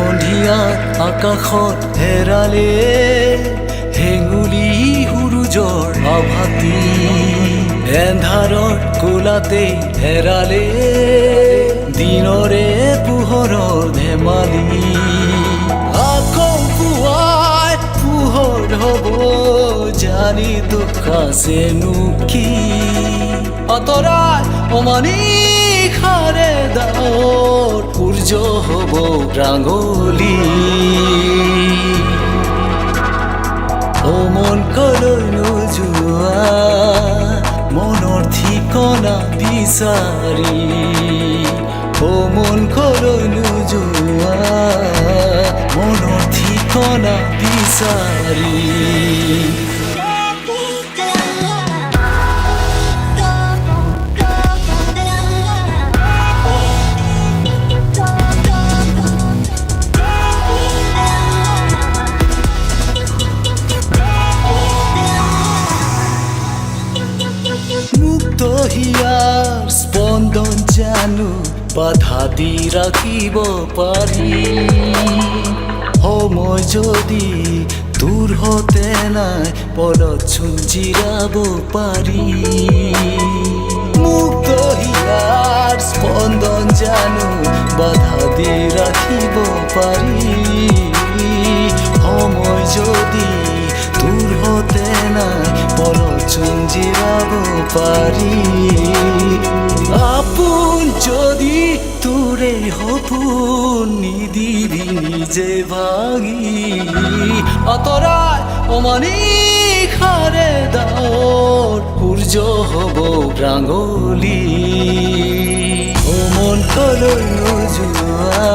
সন্ধিয়া আকাশত হেৰালে হেঙুলি সূৰুজৰ আভাতি এন্ধাৰত কোলাতে হেৰালে দিনৰে পোহৰৰ ধেমালি আকৌ পুৱাই পোহৰ হ'ব জানি দুখ আছেনো কি আঁতৰাই অমানিশাৰে ডাৱৰ সূৰ্য হ'ব ৰাঙলী ও মন কলৈ নোযোৱা মনৰ ঠিকনা বিচাৰি ও মন কলৈ নোযোৱা মনৰ ঠিকনা বিচাৰি হিয়াৰ স্পন্দন জানো বাধা দি ৰাখিব পাৰি সময় যদি দূৰ হতে নাই পলত চুন জিৰাব পাৰি মুক্ত হিয়াৰ স্পন্দন জানো বাধা দি ৰাখিব পাৰি সময় যদি দূৰ হতে নাই পলত চুন জিৰাব পাৰি আপোন যদি তোৰে সপোন নিদিবি নিজে ভাগি আঁতৰাই অমানিশাৰে ডাৱৰ সূৰ্য হ'ব ৰাঙলী ও মন কলৈ নোযোৱা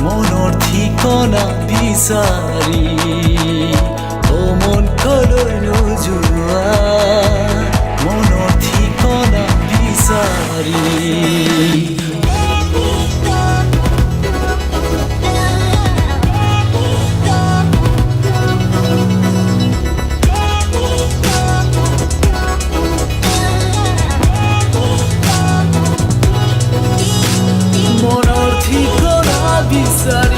মনৰ ঠিকনা বিচাৰি ও মন কলৈ নোযোৱা মনৰ ঠিকনা বিচাৰি মনৰ ঠিকনা বিচাৰি